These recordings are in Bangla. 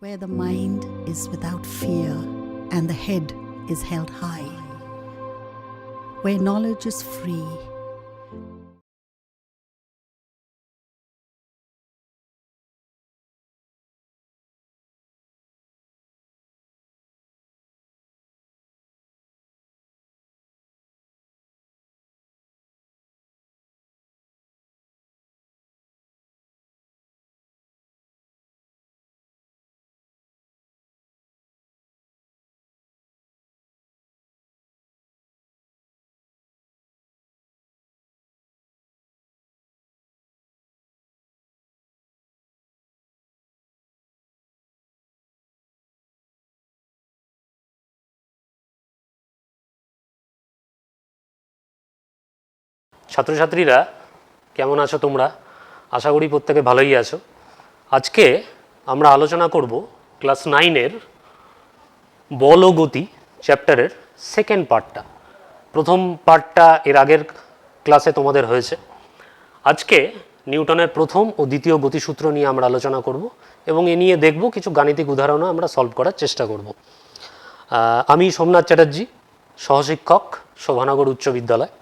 where the mind is without fear and the head is held high, where knowledge is free. ছাত্রছাত্রীরা কেমন আছো তোমরা? আশা করি প্রত্যেকে ভালোই আছো। আজকে আমরা আলোচনা করব ক্লাস 9-এর বল ও গতি চ্যাপ্টারের সেকেন্ড পার্টটা। প্রথম পার্টটা এর আগের ক্লাসে তোমাদের হয়েছে। আজকে নিউটনের প্রথম ও দ্বিতীয় গতিসূত্র নিয়ে আমরা আলোচনা করব এবং এ নিয়ে দেখব কিছু গাণিতিক উদাহরণও আমরা সলভ করার চেষ্টা করব। আমি সোমনাথ চ্যাটার্জি, সহশিক্ষক, শোভানগর উচ্চ বিদ্যালয়।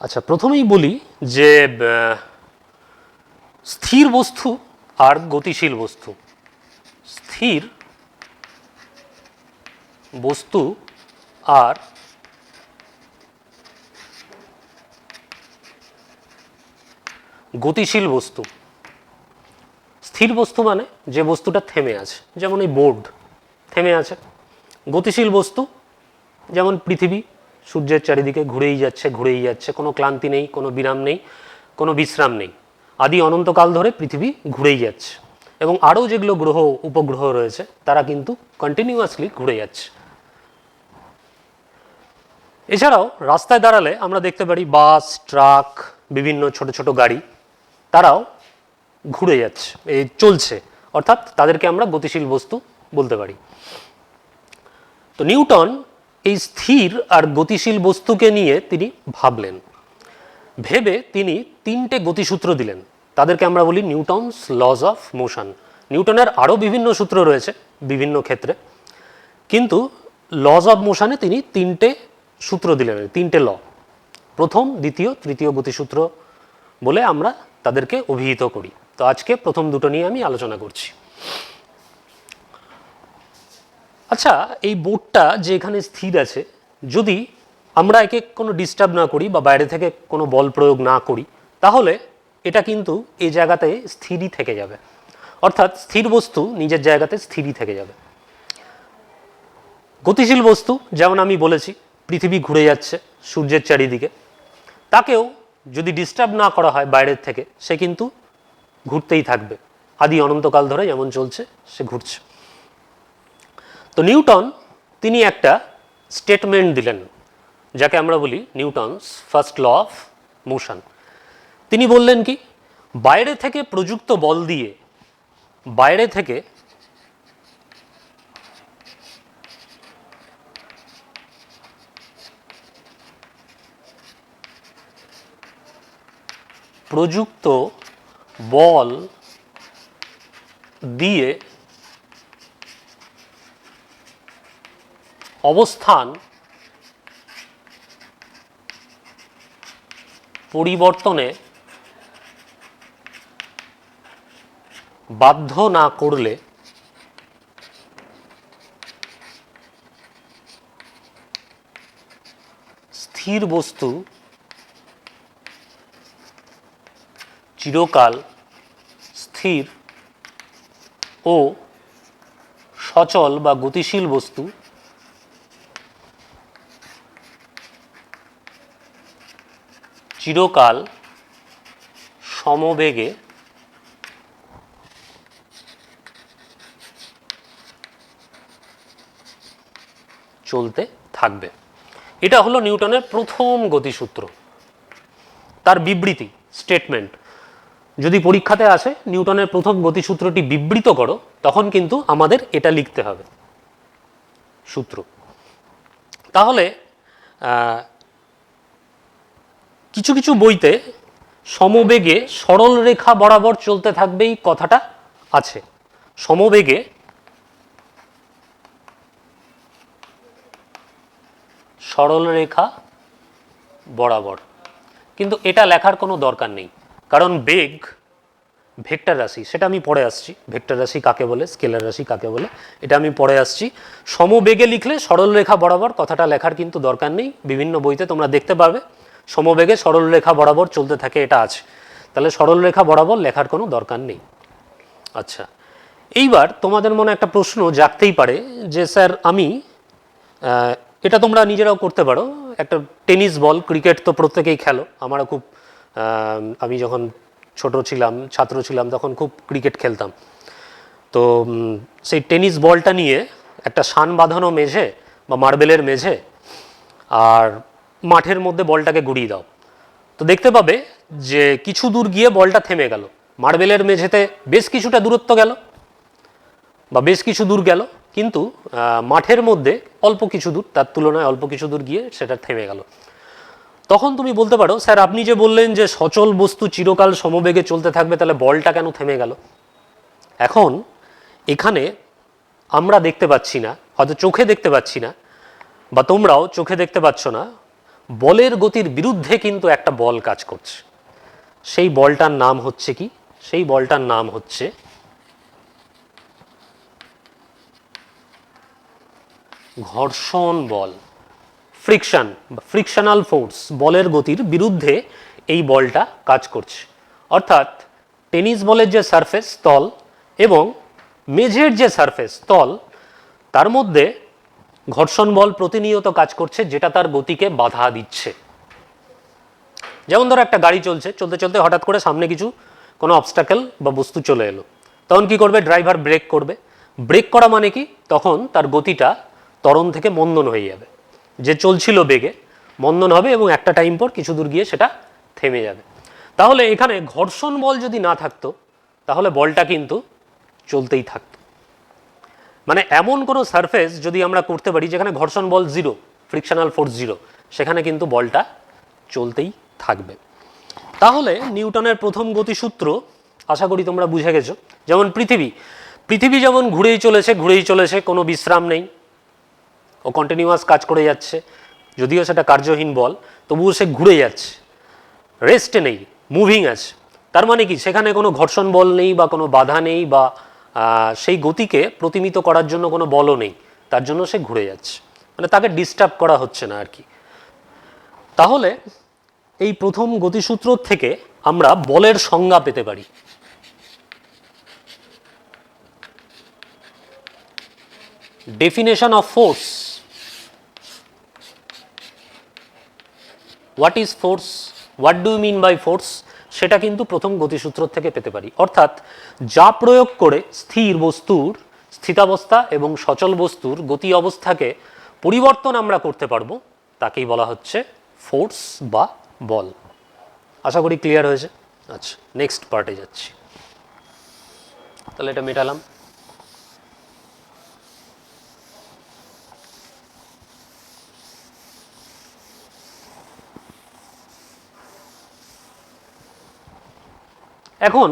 আচ্ছা, প্রথমেই বলি যে স্থির বস্তু আর গতিশীল বস্তু, স্থির বস্তু আর গতিশীল বস্তু। স্থির বস্তু মানে যে বস্তুটা থেমে আছে, যেমন এই বোর্ড থেমে আছে। গতিশীল বস্তু যেমন পৃথিবী সূর্যের চারিদিকে ঘুরেই যাচ্ছে, কোনো ক্লান্তি নেই, কোনো বিরাম নেই, কোনো বিশ্রাম নেই। আদি অনন্তকাল ধরে পৃথিবী ঘুরেই যাচ্ছে এবং আরও যেগুলো গ্রহ উপগ্রহ রয়েছে তারা কিন্তু কন্টিনিউয়াসলি ঘুরে যাচ্ছে। এছাড়াও রাস্তায় দাঁড়ালে আমরা দেখতে পারি বাস, ট্রাক, বিভিন্ন ছোট ছোট গাড়ি, তারাও ঘুরে যাচ্ছে, এই চলছে, অর্থাৎ তাদেরকে আমরা গতিশীল বস্তু বলতে পারি। তো নিউটন এই স্থির আর গতিশীল বস্তুকে নিয়ে তিনি ভাবলেন। ভেবে তিনি তিনটে গতিসূত্র দিলেন, তাদেরকে আমরা বলি নিউটনস লজ অফ মোশন। নিউটনের আরও বিভিন্ন সূত্র রয়েছে বিভিন্ন ক্ষেত্রে, কিন্তু লজ অফ মোশনে তিনি তিনটে সূত্র দিলেন, তিনটে ল। প্রথম, দ্বিতীয়, তৃতীয় গতিসূত্র বলে আমরা তাদেরকে অভিহিত করি। তো আজকে প্রথম দুটো নিয়ে আমি আলোচনা করছি। আচ্ছা, এই বোর্ডটা যে এখানে স্থির আছে, যদি আমরা একে কোনো ডিস্টার্ব না করি বা বাইরে থেকে কোনো বল প্রয়োগ না করি, তাহলে এটা কিন্তু এই জায়গাতে স্থিরই থেকে যাবে, অর্থাৎ স্থির বস্তু নিজের জায়গাতে স্থিরই থেকে যাবে। গতিশীল বস্তু যেমন আমি বলেছি, পৃথিবী ঘুরে যাচ্ছে সূর্যের চারিদিকে, তাকেও যদি ডিস্টার্ব না করা হয় বাইরের থেকে, সে কিন্তু ঘুরতেই থাকবে, আদি অনন্তকাল ধরে যেমন চলছে সে ঘুরছে। তো নিউটন তিনি একটা স্টেটমেন্ট দিলেন, যাকে আমরা বলি Newton's first law of motion. তিনি বললেন কি, বাইরে থেকে প্রযুক্ত বল দিয়ে, বাইরে থেকে প্রযুক্ত বল দিয়ে অবস্থান পরিবর্তনে বাধ্য না করলে স্থির বস্তু চিরকাল স্থির ও সচল বা গতিশীল বস্তু চিরকাল সমবেগে চলতে থাকবে। এটা হলো নিউটনের প্রথম গতিসূত্র, তার বিবৃতি, স্টেটমেন্ট। যদি পরীক্ষাতে আসে নিউটনের প্রথম গতিসূত্রটি বিবৃত করো, তখন কিন্তু আমাদের এটা লিখতে হবে সূত্র। তাহলে কিছু কিছু বইতে সমবেগে সরল রেখা বরাবর চলতে থাকবে এই কথাটা আছে, সমবেগে সরলরেখা বরাবর। কিন্তু এটা লেখার কোনো দরকার নেই, কারণ বেগ ভেক্টর রাশি, সেটা আমি পরে আসছি। ভেক্টর রাশি কাকে বলে, স্কেলার রাশি কাকে বলে, এটা আমি পরে আসছি। সমবেগে লিখলে সরলরেখা বরাবর কথাটা লেখার কিন্তু দরকার নেই। বিভিন্ন বইতে তোমরা দেখতে পারবে সমবেগে সরলরেখা বরাবর চলতে থাকে, এটা আছে। তাহলে সরলরেখা বরাবর লেখার কোনো দরকার নেই। আচ্ছা, এইবার তোমাদের মনে একটা প্রশ্ন জাগতেই পারে যে স্যার আমি এটা তোমরা নিজেরাও করতে পারো, একটা টেনিস বল, ক্রিকেট তো প্রত্যেকেই খেলো, আমারও খুব আমি যখন ছোট ছিলাম, ছাত্র ছিলাম, তখন খুব ক্রিকেট খেলতাম। তো সেই টেনিস বলটা নিয়ে একটা শান বাঁধানো মেঝে বা মার্বেলের মেঝে, আর মাঠের মধ্যে বলটাকে ঘুরিয়ে দাও, তো দেখতে পাবে যে কিছু দূর গিয়ে বলটা থেমে গেল। মার্বেলের মেঝেতে বেশ কিছুটা দূরত্ব গেল বা বেশ কিছু দূর গেল, কিন্তু মাঠের মধ্যে অল্প কিছু দূর, তার তুলনায় অল্প কিছু দূর গিয়ে সেটা থেমে গেল। তখন তুমি বলতে পারো স্যার আপনি যে বললেন যে সচল বস্তু চিরকাল সমবেগে চলতে থাকবে, তাহলে বলটা কেন থেমে গেল? এখন এখানে আমরা দেখতে পাচ্ছি না, হয়তো চোখে দেখতে পাচ্ছি না, বা তোমরাও চোখে দেখতে পাচ্ছ না, বলের গতির বিরুদ্ধে কিন্তু একটা বল কাজ করছে। সেই বলটার নাম হচ্ছে কি? সেই বলটার নাম হচ্ছে ঘর্ষণ বল, ফ্রিকশন, ফ্রিকশনাল ফোর্স। বলের গতির বিরুদ্ধে এই বলটা কাজ করছে। অর্থাৎ টেনিস বলের যে সারফেস তল এবং মেঝের যে সারফেস তল, তার মধ্যে ঘর্ষণ বল প্রতিনিয়ত কাজ করছে, যেটা তার গতিকে বাধা দিচ্ছে। যেমন ধরো একটা গাড়ি চলছে, চলতে চলতে হঠাৎ করে সামনে কিছু কোনো অবস্টাকেল বা বস্তু চলে এলো, তখন কি করবে? ড্রাইভার ব্রেক করবে। ব্রেক করা মানে কি? তখন তার গতিটা ত্বরণ থেকে মন্দন হয়ে যাবে। যে চলছিল বেগে মন্দন হবে এবং একটা টাইম পর কিছু দূর গিয়ে সেটা থেমে যাবে। তাহলে এখানে ঘর্ষণ বল যদি না থাকতো, তাহলে বলটা কিন্তু চলতেই থাকতো। মানে এমন কোনো সারফেস যদি আমরা করতে পারি যেখানে ঘর্ষণ বল জিরো, ফ্রিকশনাল ফোর্স জিরো, সেখানে কিন্তু বলটা চলতেই থাকবে। তাহলে নিউটনের প্রথম গতিসূত্র আশা করি তোমরা বুঝে গেছো। যেমন পৃথিবী যেমন ঘুরেই চলেছে, কোনো বিশ্রাম নেই, ও কন্টিনিউয়াস কাজ করে যাচ্ছে। যদিও সেটা কার্যহীন বল, তবুও সে ঘুরে যাচ্ছে, রেস্টে নেই, মুভিং আছে। তার মানে কি? সেখানে কোনো ঘর্ষণ বল নেই বা কোনো বাধা নেই, বা সেই গতিকে প্রতিমিত করার জন্য কোনো বলও নেই, তার জন্য সে ঘুরে যাচ্ছে, মানে তাকে ডিস্টার্ব করা হচ্ছে না আর কি। তাহলে এই প্রথম গতিসূত্র থেকে আমরা বলের সংজ্ঞা পেতে পারি। Definition of force, what is force, what do you mean by force, সেটা কিন্তু প্রথম গতিসূত্র থেকে পেতে পারি। অর্থাৎ যা প্রয়োগ করে স্থির বস্তুর স্থিতাবস্থা এবং সচল বস্তুর গতি অবস্থাকে পরিবর্তন আমরা করতে পারবো, তাকেই বলা হচ্ছে ফোর্স বা বল। আশা করি ক্লিয়ার হয়েছে। আচ্ছা, নেক্সট পার্টে যাচ্ছি। তাহলে এটা মেটালাম। এখন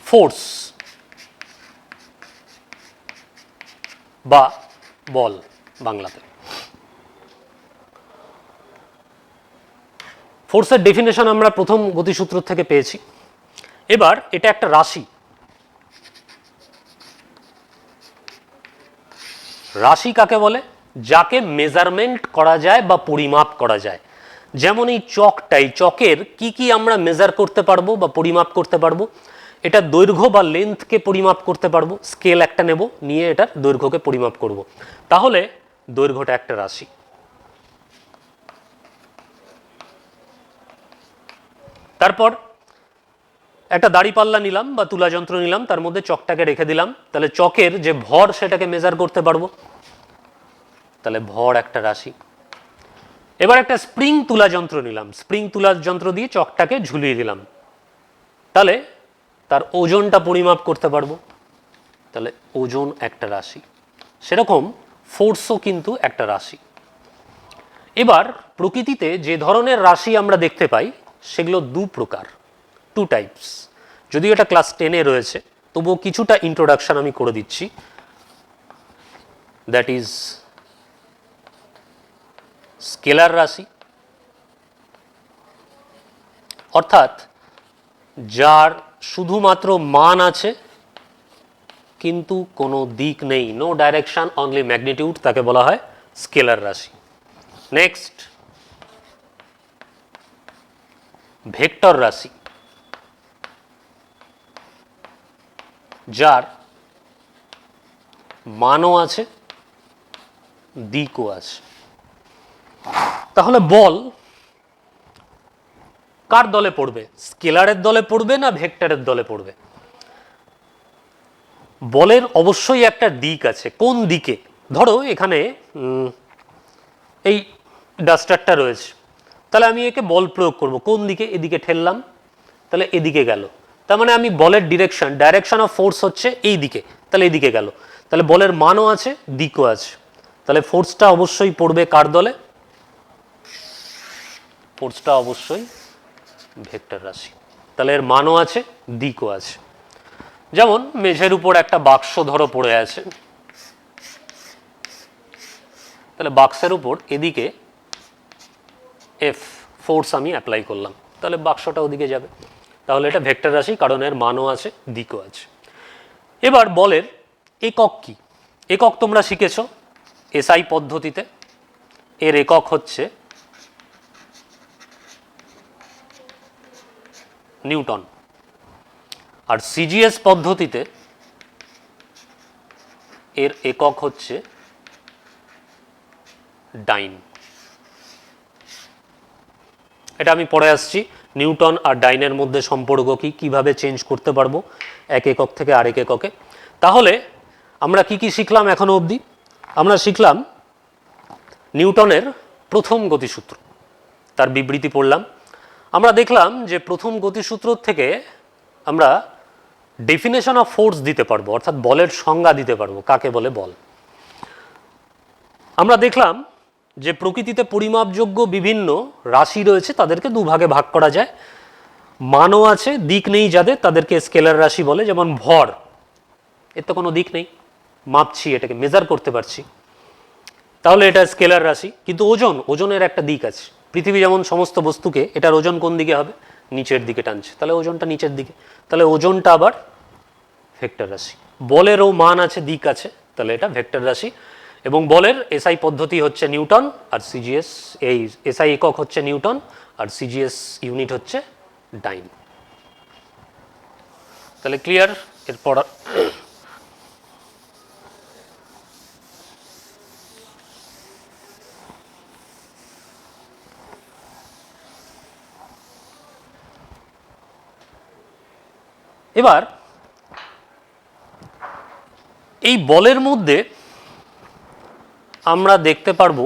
ফোর্স বা বল বাংলাতে, ফোর্সের ডেফিনেশন আমরা প্রথম গতিসূত্র থেকে পেয়েছি। এবার এটা একটা রাশি। রাশি কাকে বলে? যাকে মেজারমেন্ট করা যায় বা পরিমাপ করা যায়। যেমন এই চকটাই, চকের কি কি আমরা মেজার করতে পারবো বা পরিমাপ করতে পারবো? এটা দৈর্ঘ্য বা লেন্থকে পরিমাপ করতে পারবো। স্কেল একটা নেব, নিয়ে এটার দৈর্ঘ্যকে পরিমাপ করব। তাহলে দৈর্ঘ্যটা একটা রাশি। তারপর একটা দাঁড়িপাল্লা নিলাম বা তুলা যন্ত্র নিলাম, তার মধ্যে চকটাকে রেখে দিলাম, তাহলে চকের যে ভর সেটাকে মেজার করতে পারবো, তাহলে ভর একটা রাশি। এবার একটা স্প্রিং তুলা যন্ত্র নিলাম, স্প্রিং তুলা যন্ত্র দিয়ে চকটাকে ঝুলিয়ে দিলাম, তাহলে তার ওজনটা পরিমাপ করতে পারবো, তাহলে ওজন একটা রাশি। সেরকম ফোর্সও কিন্তু একটা রাশি। এবার প্রকৃতিতে যে ধরনের রাশি আমরা দেখতে পাই সেগুলো দু প্রকার, টু টাইপস। যদিও এটা ক্লাস 10-এ রয়েছে, তবুও কিছুটা ইন্ট্রোডাকশন আমি করে দিচ্ছি। দ্যাট ইজ স্কেলার রাশি, অর্থাৎ যার শুধুমাত্র মান আছে কিন্তু কোনো দিক নেই, নো ডাইরেকশন অনলি ম্যাগনিটিউড, তাকে বলা হয় স্কেলার রাশি। নেক্সট ভেক্টর রাশি, যার মানও আছে দিকও আছে। তাহলে বল কার দলে পড়বে, স্কেলারের দলে পড়বে না ভেক্টরের দলে পড়বে? বলের অবশ্যই একটা দিক আছে। কোন দিকে? ধরো এখানে এই ডাস্টারটা রয়েছে, তাহলে আমি একে বল প্রয়োগ করব কোন দিকে? এদিকে ঠেললাম, তাহলে এদিকে গেল। তার মানে আমি বলের ডাইরেকশন অফ ফোর্স হচ্ছে এই দিকে, তাহলে এদিকে গেল। তাহলে বলের মানও আছে দিকও আছে, তাহলে ফোর্সটা অবশ্যই পড়বে কার দলে? ফোর্সটা অবশ্যই ভেক্টর রাশি। তাহলে এর মানও আছে দিকও আছে। যেমন মেঝের উপর একটা বাক্স ধরো পড়ে আছে, তাহলে বাক্সের উপর এদিকে এফ ফোর্স আমি অ্যাপ্লাই করলাম, তাহলে বাক্সটা ওদিকে যাবে। তাহলে এটা ভেক্টর রাশি, কারণ এর মানও আছে দিকও আছে। এবার বলের একক কি? একক তোমরা শিখেছো এসআই পদ্ধতিতে, এর একক হচ্ছে নিউটন। আর সিজিএস পদ্ধতিতে এর একক হচ্ছে ডাইন। এটা আমি পড়ে আসছি নিউটন আর ডাইনের মধ্যে সম্পর্ক কি, কিভাবে চেঞ্জ করতে পারবো এক একক থেকে আরেক এককে। তাহলে আমরা কি কি শিখলাম এখনো অবধি? আমরা শিখলাম নিউটনের প্রথম গতিসূত্র, তার বিবৃতি পড়লাম। আমরা দেখলাম যে প্রথম গতিসূত্র থেকে আমরা ডেফিনেশন অফ ফোর্স দিতে পারবো, অর্থাৎ বলের সংজ্ঞা দিতে পারবো, কাকে বলে বল। আমরা দেখলাম যে প্রকৃতিতে পরিমাপযোগ্য বিভিন্ন রাশি রয়েছে, তাদেরকে দুভাগে ভাগ করা যায়। মানও আছে দিক নেই যাদের, তাদেরকে স্কেলার রাশি বলে। যেমন ভর, এর তো কোনো দিক নেই, মাপছি, এটাকে মেজার করতে পারছি, তাহলে এটা স্কেলার রাশি। কিন্তু ওজনের একটা দিক আছে। পৃথিবী যেমন সমস্ত বস্তুকে, এটার ওজন কোন দিকে হবে? নিচের দিকে টানছে, তাহলে ওজনটা নিচের দিকে, তাহলে ওজনটা আবার ভেক্টর রাশি। বলেরও মান আছে দিক আছে, তাহলে এটা ভেক্টর রাশি। এবং বলের এসআই পদ্ধতি হচ্ছে নিউটন, আর সিজিএস এই এসআই একক হচ্ছে নিউটন, আর সিজিএস ইউনিট হচ্ছে ডাইন। তাহলে ক্লিয়ার? এরপর এবার এই বলের মধ্যে আমরা দেখতে পারবো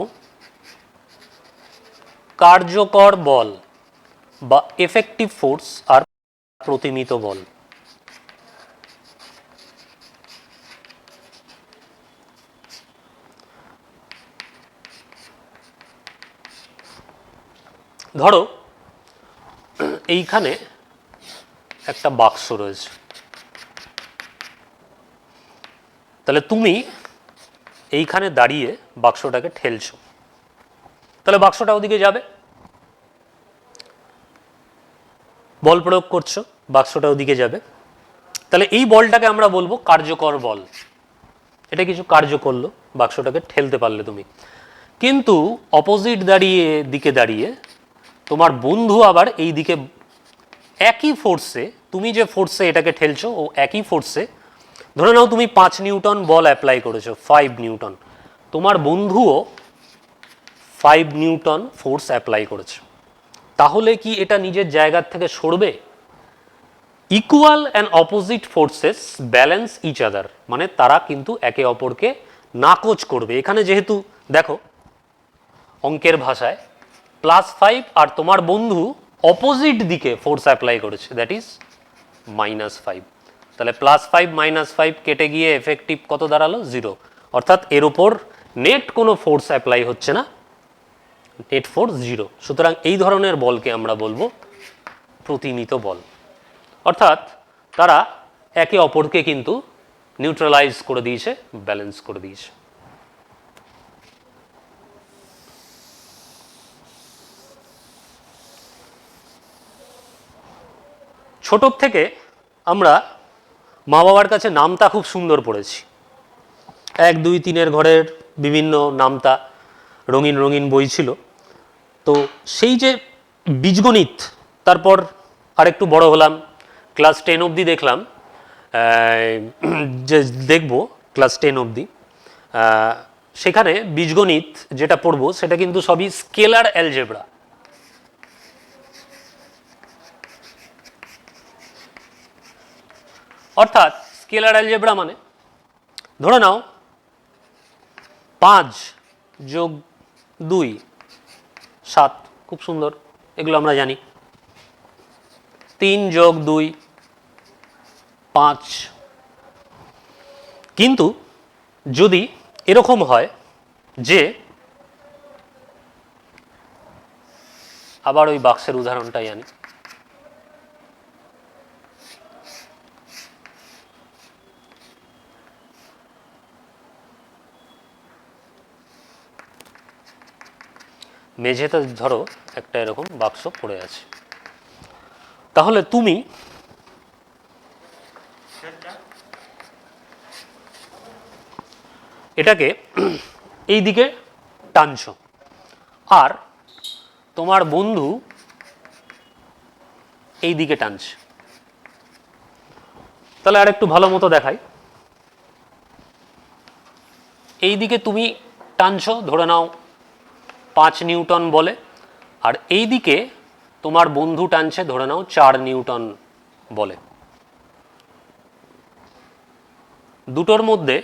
কার্যকর বল বা এফেক্টিভ ফোর্স আর প্রতিমিত বল। ধরো এইখানে একটা বাক্স রয়েছে, তাহলে তুমি এইখানে দাঁড়িয়ে বাক্সটাকে ঠেলছো, তাহলে বাক্সটা ওদিকে যাবে। বল প্রয়োগ করছো, বাক্সটা ওদিকে যাবে। তাহলে এই বলটাকে আমরা বলবো কার্যকর বল। এটা কিছু কার্য করলো, বাক্সটাকে ঠেলতে পারলে তুমি। কিন্তু অপোজিট দিকে দাঁড়িয়ে তোমার বন্ধু আবার এই দিকে একই ফোর্সে, তুমি যে ফোর্সে এটাকে ঠেলছো ও একই ফোর্সে, ধরে নাও তুমি 5 নিউটন বল অ্যাপ্লাই করেছো, 5 নিউটন, তোমার বন্ধুও 5 নিউটন ফোর্স অ্যাপ্লাই করেছে। তাহলে কি এটা নিজের জায়গার থেকে সরবে? Equal and opposite forces balance each other, মানে তারা কিন্তু একে অপরকে নাকচ করবে। এখানে যেহেতু দেখো অঙ্কের ভাষায় +5 আর তোমার বন্ধু অপোজিট দিকে ফোর্স অ্যাপ্লাই করেছে, দ্যাট ইজ -5, তাহলে +5 -5 কেটে গিয়ে এফেক্টিভ কত দাঁড়ালো? 0। অর্থাৎ এর উপর নেট কোনো ফোর্স অ্যাপ্লাই হচ্ছে না, নেট ফোর্স 0। সুতরাং এই ধরনের বলকে আমরা বলবো প্রতিমিত বল। অর্থাৎ তারা একে অপরকে কিন্তু নিউট্রালাইজ করে দিয়েছে, ব্যালেন্স করে দিয়েছে। ছোট থেকে আমরা মা বাবার কাছে নামতা খুব সুন্দর পড়েছি, 1, 2, 3 ঘরের বিভিন্ন নামতা, রঙিন রঙিন বই ছিল। তো সেই যে বীজগণিত, তারপর আরেকটু বড় হলাম, ক্লাস 10 অবধি দেখলাম, যে দেখব ক্লাস 10 অবধি, সেখানে বীজগণিত যেটা পড়বো সেটা কিন্তু সবই স্কেলার অ্যালজেব্রা। অর্থাৎ স্কেলার অ্যালজেব্রা মানে ধরে নাও 5 যোগ 2 7, খুব সুন্দর, এগুলো আমরা জানি। 3 যোগ 2 5। কিন্তু যদি এরকম হয় যে, আবার ওই বাক্সের উদাহরণটাই আনি, মেঝেতে ধরো একটা এরকম বাক্স পড়ে আছে, তাহলে তুমি এটাকে এই দিকে টানছো, আর তোমার বন্ধু এই দিকে টানছে। তাহলে আর একটু ভালো মতো দেখাই, এই দিকে তুমি টানছো ধরে নাও 5 নিউটন বলে, আর এই দিকে তোমার বন্ধু টানছে ধরে নাও 4 নিউটন বলে। দুটোর মধ্যে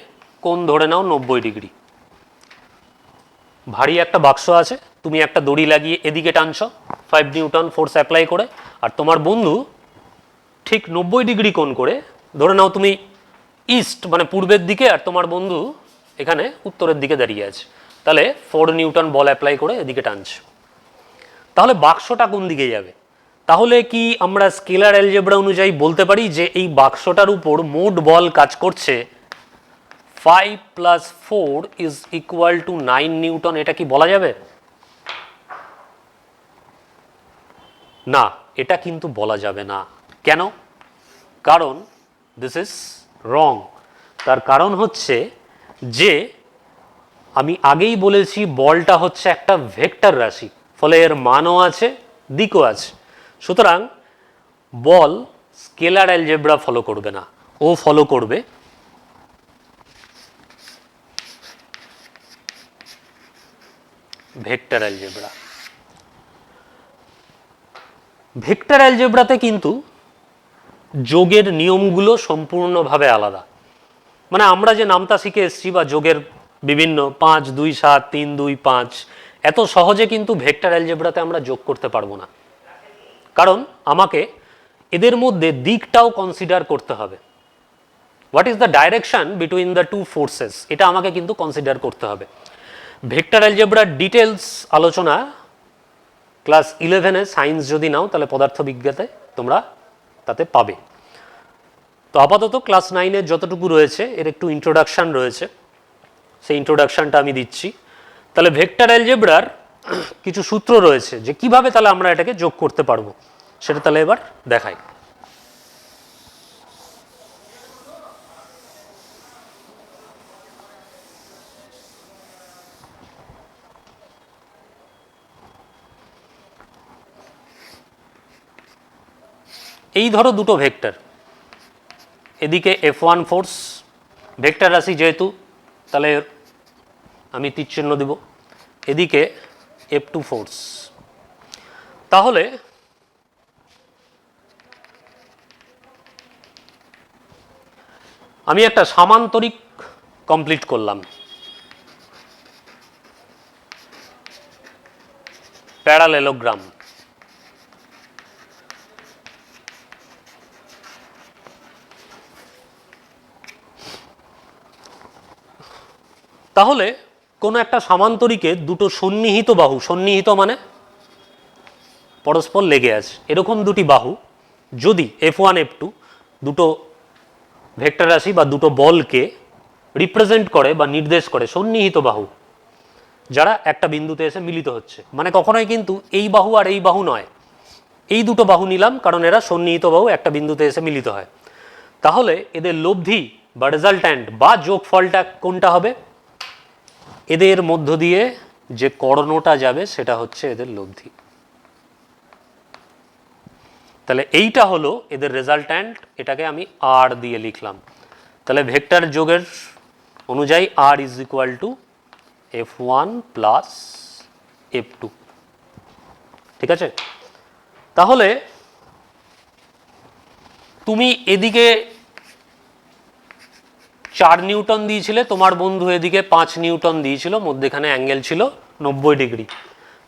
কোণ ধরে নাও 90 ডিগ্রি। ভারী একটা বাক্স আছে, তুমি একটা দড়ি লাগিয়ে এদিকে টানছো 5 নিউটন ফোর্স অ্যাপ্লাই করে, আর তোমার বন্ধু ঠিক 90 ডিগ্রি কোণ করে, ধরে নাও তুমি ইস্ট মানে পূর্বের দিকে, আর তোমার বন্ধু এখানে উত্তরের দিকে দাঁড়িয়ে আছে, তাহলে 4 নিউটন বল অ্যাপ্লাই করে এদিকে টানছে। তাহলে বাক্সটা কোন দিকে যাবে? তাহলে কি আমরা স্কেলার অ্যালজেব্রা অনুযায়ী বলতে পারি যে এই বাক্সটার উপর মোট বল কাজ করছে 5 + 4 = 9 নিউটন? এটা কি বলা যাবে? না, এটা কিন্তু বলা যাবে না। কেন? কারণ দিস ইজ রং। তার কারণ হচ্ছে যে আমি আগেই বলেছি বলটা হচ্ছে একটা ভেক্টর রাশি, ফলে এর মানও আছে, দিকও আছে। সুতরাং বল স্কেলার অ্যালজেব্রা ফলো করবে না, ও ফলো করবে ভেক্টর অ্যালজেব্রা। ভেক্টর অ্যালজেব্রাতে কিন্তু যোগের নিয়মগুলো সম্পূর্ণভাবে আলাদা। মানে আমরা যে নামতা শিখে এসেছি বা যোগের বিভিন্ন 5, 2, 7, 3, 2, 5, এত সহজে কিন্তু ভেক্টর অ্যালজেব্রাতে আমরা যোগ করতে পারবো না, কারণ আমাকে এদের মধ্যে দিকটাও কনসিডার করতে হবে। What is the direction between the two forces, এটা আমাকে কিন্তু কনসিডার করতে হবে। ভেক্টর অ্যালজেব্রার ডিটেলস আলোচনা ক্লাস 11-এ সায়েন্স যদি নাও তাহলে পদার্থবিজ্ঞানে তোমরা তাতে পাবে। তো আপাতত ক্লাস 9-এর যতটুকু রয়েছে এর একটু ইন্ট্রোডাকশান রয়েছে, সেই ইন্ট্রোডাকশানটা আমি দিচ্ছি। তাহলে ভেক্টর অ্যালজেব্রার কিছু সূত্র রয়েছে যে কিভাবে তাহলে আমরা এটাকে যোগ করতে পারবো, সেটা তাহলে এবার দেখাই। এই ধরো দুটো ভেক্টর, এদিকে F1 ফোর্স, ভেক্টর রাশি যেহেতু তাহলে আমি তীর চিহ্ন দেব, এদিকে F2 ফোর্স। তাহলে আমি একটা সামান্তরিক কমপ্লিট করলাম, প্যারালেলোগ্রাম। তাহলে কোনো একটা সামান্তরিকে দুটো সন্নিহিত বাহু, সন্নিহিত মানে পরস্পর লেগে আছে, এরকম দুটি বাহু যদি F1 F2 দুটো ভেক্টর রাশি বা দুটো বলকে রিপ্রেজেন্ট করে বা নির্দেশ করে সন্নিহিত বাহু, যারা একটা বিন্দুতে এসে মিলিত হচ্ছে। মানে কখনোই কিন্তু এই বাহু আর এই বাহু নয়, এই দুটো বাহু নিলাম কারণ এরা সন্নিহিত বাহু একটা বিন্দুতে এসে মিলিত হয়। তাহলে এদের লব্ধি বা রেজাল্ট্যান্ট বা যোগফলটা কোনটা হবে? এদের মধ্য দিয়ে যে কর্ণটা যাবে সেটা হচ্ছে এদের লব্ধি। তাহলে এইটা হলো এদের রেজাল্ট্যান্ট, এটাকে আমি আর দিয়ে লিখলাম। তাহলে ভেক্টর যোগের অনুযায়ী R is equal to F1 plus F2। ঠিক আছে? তাহলে তুমি এদিকে 4 নিউটন দিয়েছিলে, তোমার বন্ধু এদিকে 5 নিউটন দিয়েছিল, মধ্যেখানে অ্যাঙ্গেল ছিল 90 ডিগ্রি।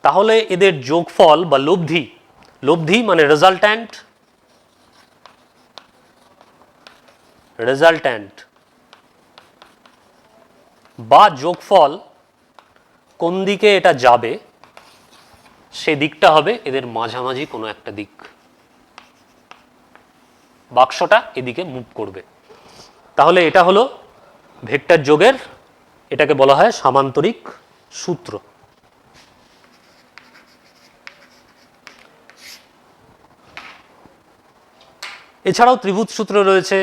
তাহলে এদের যোগফল বা লব্ধি, লব্ধি মানে রেজাল্ট্যান্ট, রেজাল্ট্যান্ট বা যোগফল কোন দিকে এটা যাবে সে দিকটা হবে এদের মাঝামাঝি কোনো একটা দিক। বাক্সটা এদিকে মুভ করবে। তাহলে এটা হলো ভেক্টর যোগের, এটাকে বলা হয় সামান্তরিক সূত্র। এছাড়াও ত্রিভুজ সূত্র রয়েছে,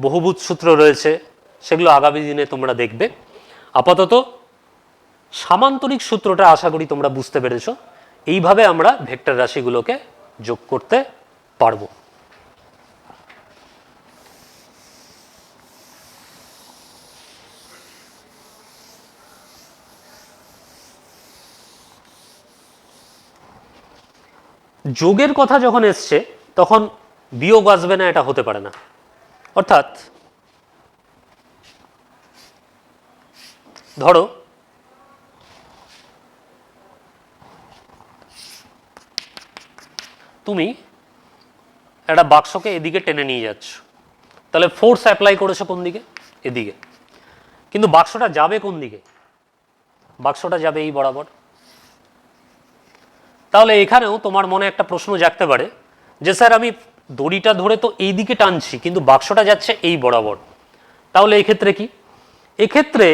বহুভুজ সূত্র রয়েছে, সেগুলো আগামী দিনে তোমরা দেখবে। আপাতত সামান্তরিক সূত্রটা আশা করি তোমরা বুঝতে পেরেছো। এইভাবে আমরা ভেক্টর রাশিগুলোকে যোগ করতে পারবো। যোগের কথা যখন এসছে তখন বিয়োগ আসবে না এটা হতে পারে না। অর্থাৎ ধরো তুমি একটা বাক্সকে এদিকে টেনে নিয়ে যাচ্ছ, তাহলে ফোর্স অ্যাপ্লাই করেছো কোন দিকে? এদিকে। কিন্তু বাক্সটা যাবে কোন দিকে? বাক্সটা যাবে এই বরাবর। তাহলে এখানেও তোমার মনে একটা প্রশ্ন জাগতে পারে যে স্যার আমি দড়িটা ধরে তো এই দিকে টানছি কিন্তু বাক্সটা যাচ্ছে এই বরাবর, তাহলে এই ক্ষেত্রে কি? এক্ষেত্রে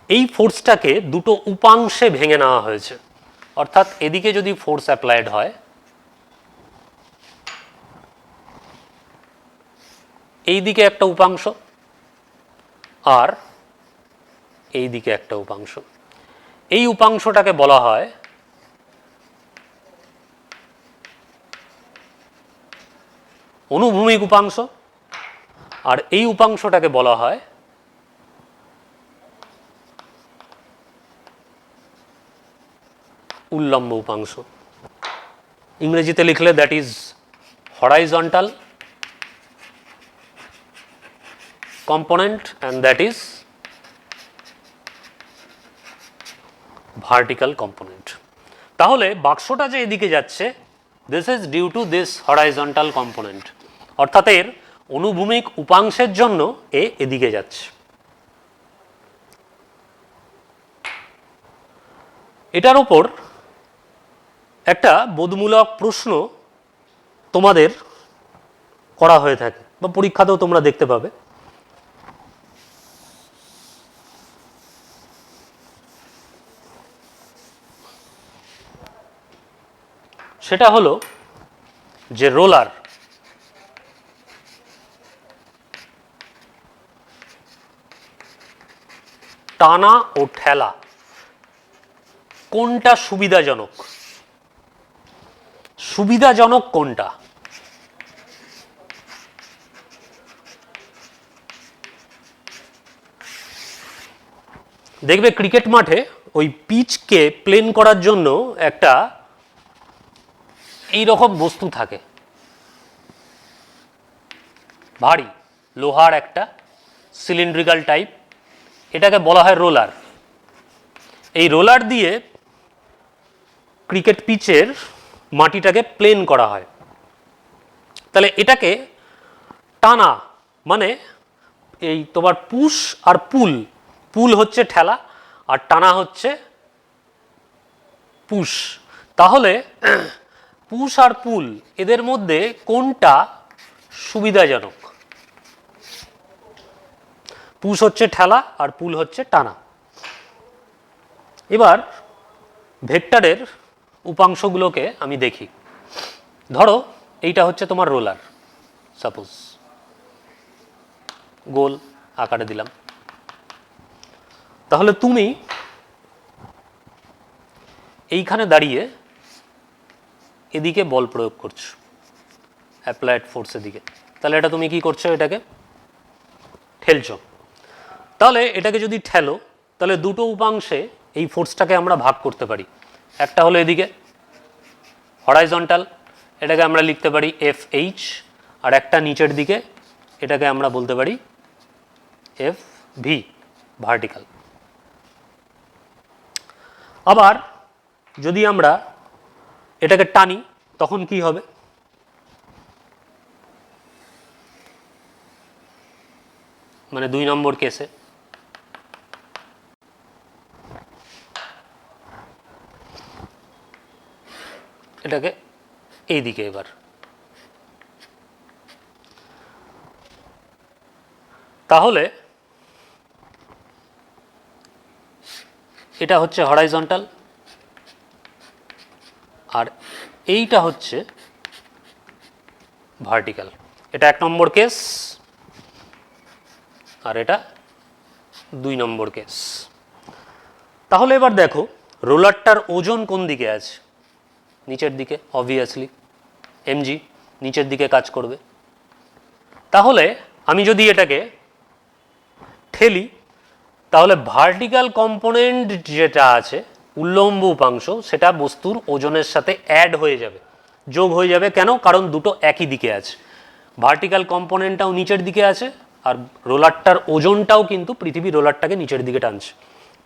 এই ফোর্সটাকে দুটো উপাংশে ভেঙে নেওয়া হয়েছে। অর্থাৎ এদিকে যদি ফোর্স অ্যাপ্লাইড হয়, এই দিকে একটা উপাংশ আর এই দিকে একটা উপাংশ, এই উপাংশটাকে বলা হয় অনুভূমিক উপাংশ, আর এই উপাংশটাকে বলা হয় উল্লম্ব উপাংশ। ইংরেজিতে লিখলে that is horizontal component and that is vertical component. তাহলে বাক্সটা যে এদিকে যাচ্ছে, this is due to this horizontal component, অর্থাৎ এর অনুভূমিক উপাংশের জন্য এদিকে যাচ্ছে। এটার উপর একটা বোধমূলক প্রশ্ন তোমাদের করা হয়ে থাকে বা পরীক্ষাতেও তোমরা দেখতে পাবে। সেটা হলো যে রোলার টানা ও ঠেলা কোনটা সুবিধাজনক? সুবিধাজনক কোনটা? দেখবে ক্রিকেট মাঠে ওই পিচকে প্লেন করার জন্য একটা এই রকম বস্তু থাকে, ভারী লোহার একটা সিলিন্ড্রিক্যাল টাইপ, এটাকে বলা হয় রোলার। এই রোলার দিয়ে ক্রিকেট পিচের মাটিটাকে প্লেন করা হয়। তাহলে এটাকে টানা মানে এই তোমার পুশ আর পুল, পুল হচ্ছে ঠেলা আর টানা হচ্ছে পুশ। তাহলে পুশ আর পুল এদের মধ্যে কোনটা সুবিধাজনক? পুশ হচ্ছে ঠেলা আর পুল হচ্ছে টানা। এবার ভেক্টরের উপাংশগুলোকে আমি দেখি। ধরো এইটা হচ্ছে তোমার রোলার, সাপোজ গোল আকারে দিলাম। তাহলে তুমি এইখানে দাঁড়িয়ে এদিকে বল প্রয়োগ করছো, অ্যাপ্লাইড ফোর্সের দিকে। তাহলে এটা তুমি কি করছো, এটাকে ঠেলছো। তাহলে এটাকে যদি ঠেলো তাহলে দুটো উপাংশে এই ফোর্সটাকে আমরা ভাগ করতে পারি। একটা হলো এদিকে হরাইজন্টাল, এটাকে আমরা লিখতে পারি এফ এইচ, আর একটা নিচের দিকে এটাকে আমরা বলতে পারি এফ ভি, ভার্টিক্যাল। আবার যদি আমরা এটাকে টানি তখন কি হবে, মানে 2 নম্বর কেসে এটাকে এই দিকে। এবার তাহলে এটা হচ্ছে হরাইজন্টাল আর এইটা হচ্ছে ভার্টিক্যাল। এটা 1 নম্বর কেস আর এটা 2 নম্বর কেস। তাহলে এবার দেখো রোলারটার ওজন কোন দিকে আছে, নিচের দিকে, অবভিয়াসলি এমজি নিচের দিকে কাজ করবে। তাহলে আমি যদি এটাকে ঠেলি তাহলে ভার্টিক্যাল কম্পোনেন্ট যেটা আছে, উল্লম্ব উপাংশ, সেটা বস্তুর ওজনের সাথে অ্যাড হয়ে যাবে, যোগ হয়ে যাবে। কেন? কারণ দুটো একই দিকে আছে, ভার্টিক্যাল কম্পোনেন্টটাও নিচের দিকে আছে আর রোলারটার ওজনটাও কিন্তু পৃথিবী রোলারটাকে নিচের দিকে টানছে।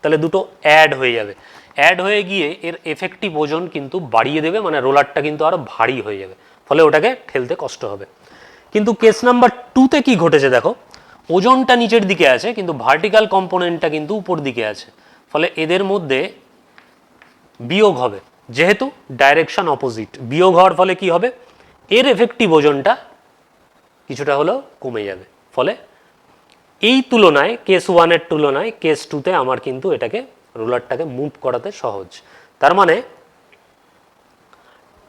তাহলে দুটো অ্যাড হয়ে যাবে, অ্যাড হয়ে গিয়ে এর এফেক্টিভ ওজন কিন্তু বাড়িয়ে দেবে, মানে রোলারটা কিন্তু আরও ভারী হয়ে যাবে, ফলে ওটাকে ঠেলতে কষ্ট হবে। কিন্তু কেস নাম্বার 2তে কি ঘটেছে দেখো, ওজনটা নিচের দিকে আছে কিন্তু ভার্টিক্যাল কম্পোনেন্টটা কিন্তু উপর দিকে আছে, ফলে এদের মধ্যে বিয়োগ হবে। যেহেতু ডাইরেকশন অপোজিট, বিয়োগ হওয়ার ফলে কি হবে, এর এফেক্টিভ ওজনটা কিছুটা হলেও কমে যাবে। ফলে এই তুলনায় কেস 1-এর তুলনায় কেস 2তে আমার কিন্তু এটাকে রোলারটাকে মুভ করাতে সহজ। তার মানে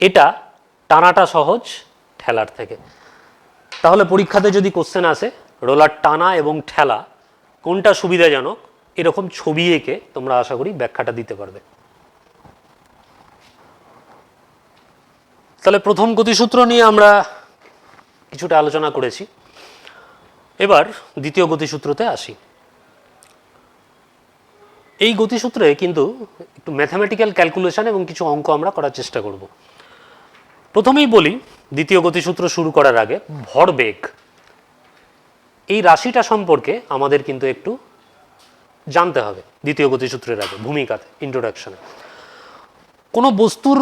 এটা টানাটা সহজ ঠেলার থেকে। তাহলে পরীক্ষাতে যদি কোশ্চেন আসে রোলার টানা এবং ঠেলা কোনটা সুবিধাজনক, এরকম ছবি এঁকে তোমরা আশা করি ব্যাখ্যাটা দিতে পারবে। তাহলে প্রথম গতিসূত্র নিয়ে আমরা কিছুটা আলোচনা করেছি। এবার দ্বিতীয় গতিসূত্রতে আসি। এই গতিসূত্রে কিন্তু একটু ম্যাথামেটিক্যাল ক্যালকুলেশন এবং কিছু অঙ্ক আমরা করার চেষ্টা করব। প্রথমেই বলি, দ্বিতীয় গতিসূত্র শুরু করার আগে ভরবেগ এই রাশিটা সম্পর্কে আমাদের কিন্তু একটু জানতে হবে দ্বিতীয় গতিসূত্রের আগে, ভূমিকাতে, ইন্ট্রোডাকশনে। কোনো বস্তুর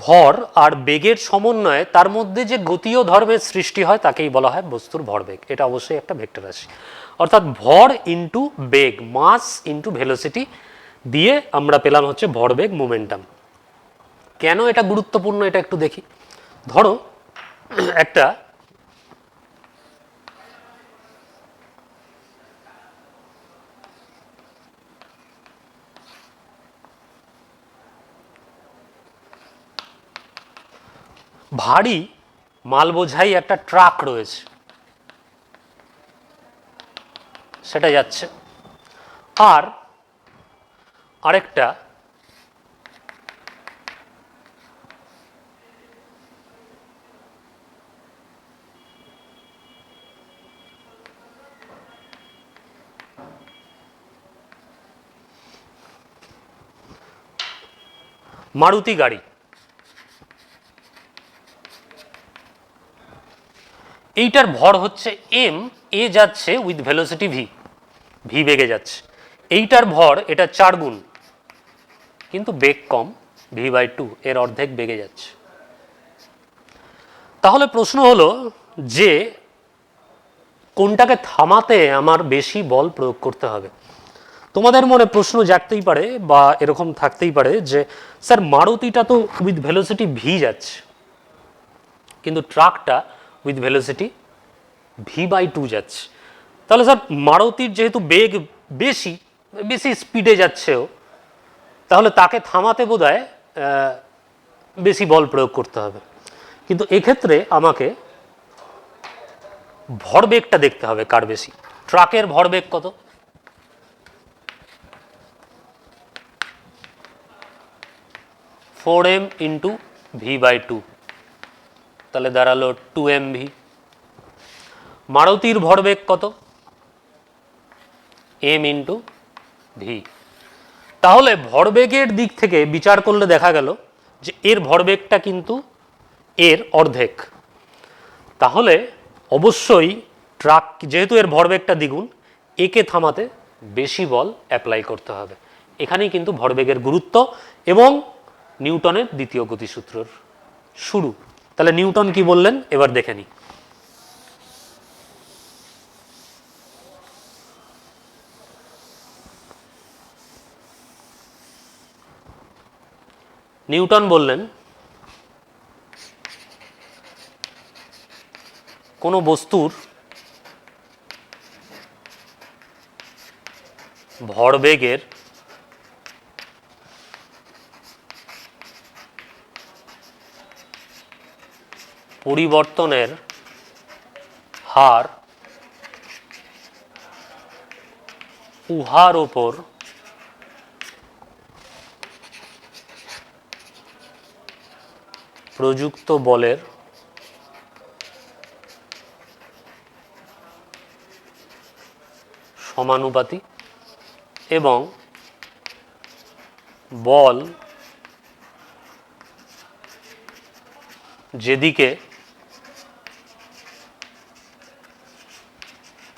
ভর আর বেগের সমন্বয়ে তার মধ্যে যে গতীয় ধর্মের সৃষ্টি হয় তাকেই বলা হয় বস্তুর ভরবেগ। এটা অবশ্যই একটা ভেক্টর রাশি, অর্থাৎ ভর ইন্টু বেগ, মাস ইন্টু ভেলোসিটি দিয়ে আমরা পেলাম হচ্ছে ভরবেগ, মোমেন্টাম। কেন এটা গুরুত্বপূর্ণ এটা একটু দেখি। ধরো একটা ভারী মাল বোঝাই একটা ট্রাক রয়েছে, সেটা যাচ্ছে, আর আরেকটা মারুতি গাড়ি, এইটার ভর হচ্ছে এম, এ যাচ্ছে উইথ ভেলোসিটি ভি, ভি বেগে যাচ্ছে। এইটার ভর এটা 4 গুণ, কিন্তু বেগ কম, v/2, এর অর্ধেক বেগে যাচ্ছে। তাহলে প্রশ্ন হলো যে কোনটাকে থামাতে আমার বেশি বল প্রয়োগ করতে হবে। তোমাদের মনে প্রশ্ন জাগতেই পারে বা এরকম থাকতেই পারে যে স্যার মারুতিটা তো উইথ ভেলোসিটি ভি যাচ্ছে, কিন্তু ট্রাকটা উইথ ভেলোসিটি v/2 যাচ্ছে, তাহলে স্যার মারুতির যেহেতু বেগ বেশি বেশি স্পিডে যাচ্ছেও, তাহলে তাকে থামাতে বোধহয় বেশি বল প্রয়োগ করতে হবে। কিন্তু এক্ষেত্রে আমাকে ভরবেগটা দেখতে হবে কার বেশি। ট্রাকের ভরবেগ কত? Four m into v by two, তাহলে দাঁড়ালো 2mv। মারুতির ভরবেগ কত? M into v. তাহলে ভরবেগের দিক থেকে বিচার করলে দেখা গেল যে এর ভরবেগটা কিন্তু এর অর্ধেক। তাহলে অবশ্যই ট্রাক, যেহেতু এর ভরবেগটা দ্বিগুণ, একে থামাতে বেশি বল অ্যাপ্লাই করতে হবে। এখানেই কিন্তু ভরবেগের গুরুত্ব এবং নিউটনের দ্বিতীয় গতিসূত্রর শুরু। তাহলে নিউটন কি বললেন এবার দেখে নিই। নিউটন বললেন কোনো বস্তুর ভরবেগের পরিবর্তনের হার উহার ওপর প্রযুক্ত বলের সমানুপাতিক এবং বল যেদিকে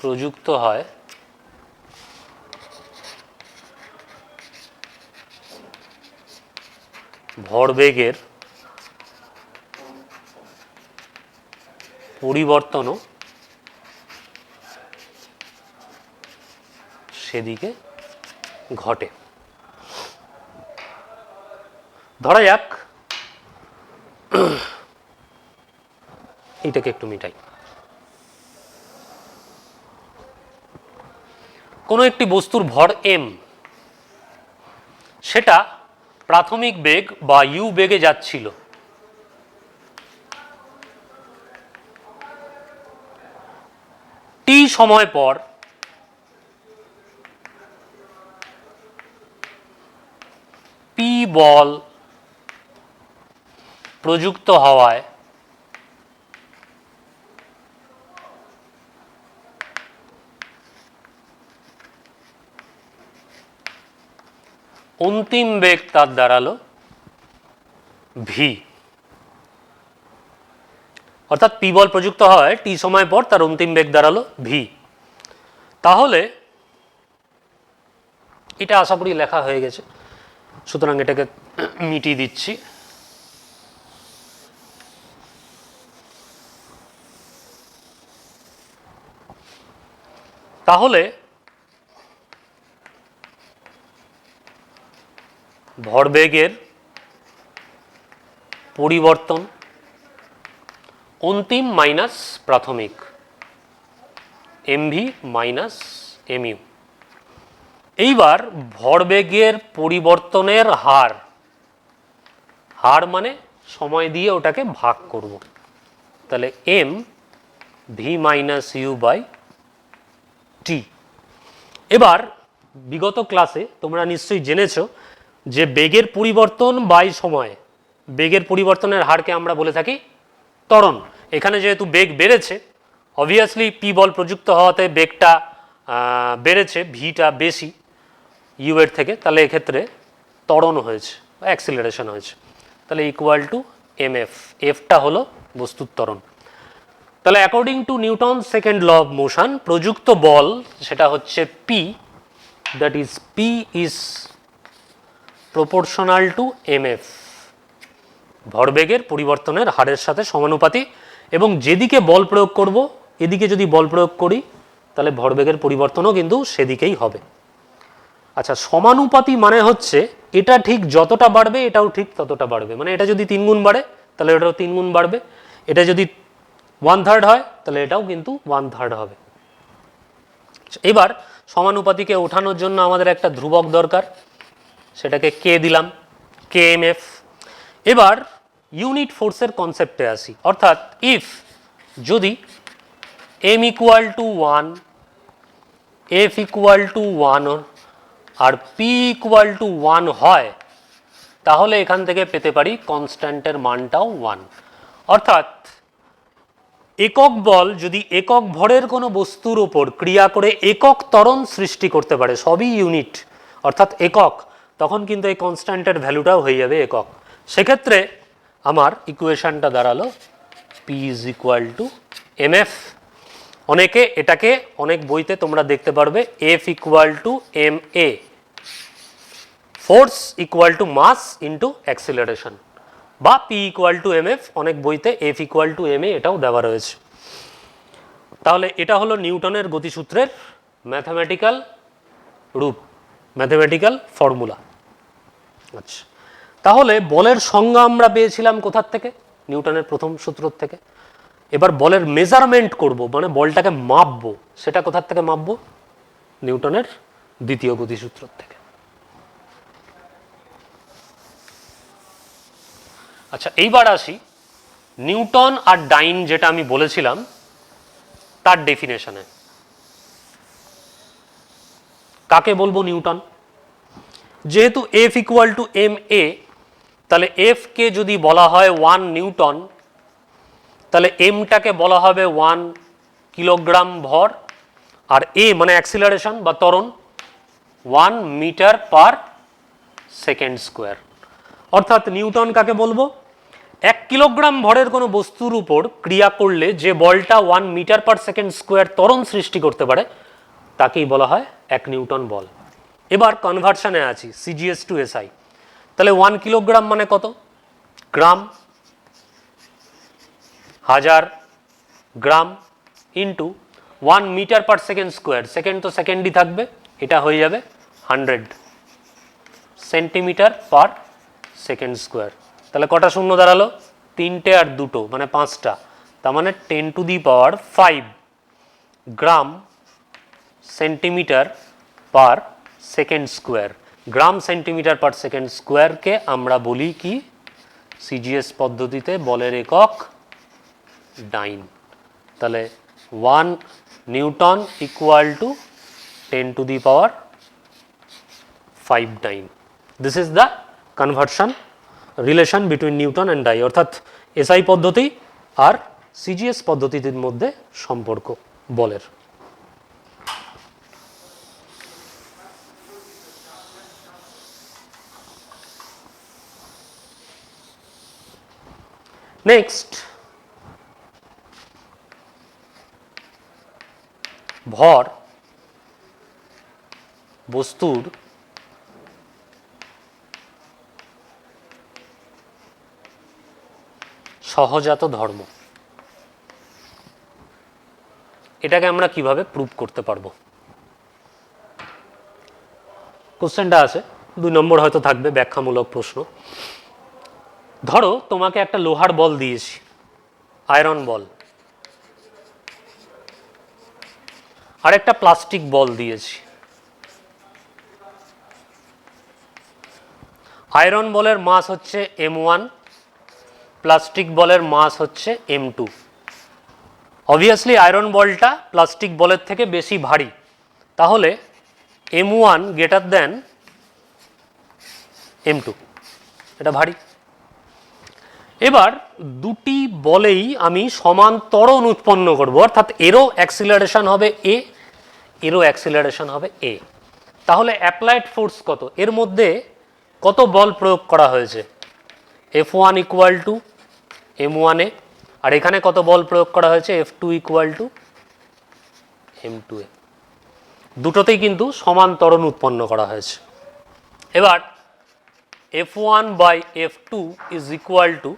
প্রযুক্ত হয় ভরবেগের পরিবর্তনও সেদিকে ঘটে। ধরা যাক এইটাকে একটু মিটাই। কোনো একটি বস্তুর ভর এম, সেটা প্রাথমিক বেগ বা ইউ বেগে যাচ্ছিল। টি সময় পর পি বল প্রযুক্ত হওয়ায় অন্তিম বেগ তার দাঁড়ালো ভি। অর্থাৎ পি বল প্রযুক্ত হয় টি সময় পর, তার অন্তিম বেগ দাঁড়ালো ভি। তাহলে এটা আশা করি লেখা হয়ে গেছে, সুতরাং এটাকে মিটিয়ে দিচ্ছি। তাহলে ভরবেগের পরিবর্তন অন্তিম মাইনাস প্রাথমিক, এমভি মাইনাস এমইউ। এইবার ভরবেগের পরিবর্তনের হার, হার মানে সময় দিয়ে ওটাকে ভাগ করব, তাহলে M V minus U by T. এবার বিগত ক্লাসে তোমরা নিশ্চয়ই জেনেছো যে বেগের পরিবর্তন বাই সময়, বেগের পরিবর্তনের হারকে আমরা বলে থাকি ত্বরণ। এখানে যেহেতু বেগ বেড়েছে, অবভিয়াসলি পি বল প্রযুক্ত হওয়াতে বেগটা বেড়েছে, ভিটা বেশি ইউ এর থেকে, তাহলে এক্ষেত্রে ত্বরণ হয়েছে বা অ্যাক্সিলারেশন হয়েছে, তাহলে ইকুয়াল টু এম এফ। এফটা হলো বস্তুর ত্বরণ। তাহলে according to Newton second law of motion, প্রযুক্ত বল সেটা হচ্ছে p, that is p is proportional to M f, ভরবেগের পরিবর্তনের হারের সাথে সমানুপাতিক। এবং যেদিকে বল প্রয়োগ করব, এদিকে যদি বল প্রয়োগ করি তাহলে ভরবেগের পরিবর্তনও কিন্তু সেদিকেই হবে। আচ্ছা, সমানুপাতি মানে হচ্ছে এটা ঠিক যতটা বাড়বে এটাও ঠিক ততটা বাড়বে। মানে এটা যদি 3 গুণ বাড়ে তাহলে এটাও 3 গুণ বাড়বে, এটা যদি 1/3 হয় তাহলে এটাও কিন্তু 1/3 হবে। এবার সমানুপাতিকে ওঠানোর জন্য আমাদের একটা ধ্রুবক দরকার, সেটাকে কে দিলাম, কে এম এফ। এবার ইউনিট ফোর্সের কনসেপ্টে আসি, অর্থাৎ ইফ যদি m equal to 1, f equal to 1 আর পি ইকুয়াল টু 1 হয়, তাহলে এখান থেকে পেতে পারি কনস্ট্যান্টের মানটাও 1। অর্থাৎ একক বল যদি একক ভরের কোনো বস্তুর ওপর ক্রিয়া করে একক ত্বরণ সৃষ্টি করতে পারে, সবই ইউনিট অর্থাৎ একক, তখন কিন্তু এই কনস্ট্যান্টের ভ্যালুটাও হয়ে যাবে একক। সেক্ষেত্রে আমার ইকুয়েশনটা দাঁড়ালো P is equal to M F. অনেকে এটাকে অনেক বইতে তোমরা দেখতে পারবে F equal to M A, force equal to mass into acceleration, বা P equal to M F, অনেক বইতে F equal to M A এটাও দেওয়া রয়েছে। তাহলে এটা হলো নিউটনের গতিসূত্রের ম্যাথমেটিক্যাল রূপ, ম্যাথমেটিক্যাল ফর্মুলা। আচ্ছা, তাহলে বলের সংজ্ঞা আমরা পেয়েছিলাম কোথার থেকে? নিউটনের প্রথম সূত্র থেকে। এবার বলের মেজারমেন্ট করব, মানে বলটাকে মাপবো, সেটা কোথার থেকে মাপবো? নিউটনের দ্বিতীয় গতিসূত্র থেকে। আচ্ছা, এইবার আসি নিউটন আর ডাইন যেটা আমি বলেছিলাম তার ডেফিনেশনে। কাকে বলবো নিউটন? যেহেতু F equal to M A, তাহলে এফ কে যদি বলা হয় 1 নিউটন, তাহলে এমটাকে বলা হবে 1 কিলোগ্রাম ভর, আর এ মানে অ্যাক্সিলারেশন বা ত্বরণ 1 মিটার পার সেকেন্ড স্কোয়ার। অর্থাৎ নিউটন কাকে বলবো? 1 কিলোগ্রাম ভরের কোনো বস্তুর উপর ক্রিয়া করলে যে বলটা 1 মিটার পার সেকেন্ড স্কোয়ার ত্বরণ সৃষ্টি করতে পারে, তাকেই বলা হয় 1 নিউটন বল। এবার কনভার্সনে আছি, সিজিএস টু এসআই। তাহলে 1 কিলোগ্রাম মানে কত? Gram, 1000 gram into 1 metre per second square, second তো সেকেন্ডই থাকবে, এটা হয়ে যাবে 100 সেন্টিমিটার পার সেকেন্ড স্কোয়ার। তাহলে কটা শূন্য দাঁড়ালো? 3টে আর 2টো, মানে 5টা, তার মানে 10 to the power 5 gram centimetre per second square. Gram centimetre per second স্কোয়ারকে আমরা বলি কি সিজিএস পদ্ধতিতে বলের একক ডাইন। তাহলে 1 newton equal to 10 to the power 5 dyne. This is the conversion relation between newton and dyne, অর্থাৎ এসআই পদ্ধতি আর সিজিএস পদ্ধতির মধ্যে সম্পর্ক বলের। নেক্সট, ভর বস্তুর সহজাত ধর্ম, এটাকে আমরা কিভাবে প্রুভ করতে পারবো? কোশ্চেনটা আছে 2 নম্বর হয়তো থাকবে, ব্যাখ্যামূলক প্রশ্ন। ধরো তোমাকে একটা লোহার বল দিয়েছি, আয়রন বল, আর একটা প্লাস্টিক বল দিয়েছি। আয়রন বলের মাস হচ্ছে m1, প্লাস্টিক বলের মাস হচ্ছে m2। অবভিয়াসলি আয়রন বলটা প্লাস্টিক বলের থেকে বেশি ভারী, তাহলে m1 গ্রেটার দেন m2, এটা ভারী। এবার দুটি বলেই আমি সমান ত্বরণ উৎপন্ন করব, অর্থাৎ এরও অ্যাক্সিলারেশন হবে এ, এরও অ্যাক্সিলারেশন হবে এ। তাহলে অ্যাপ্লাইড ফোর্স কত? এর মধ্যে কত বল প্রয়োগ করা হয়েছে? F1 ইকুয়াল টু m1 এ, আর এখানে কত বল প্রয়োগ করা হয়েছে? F2 ইকুয়াল টু m2 এ। দুটোতেই কিন্তু সমান ত্বরণ উৎপন্ন করা হয়েছে। এবার F1 by F2 is equal to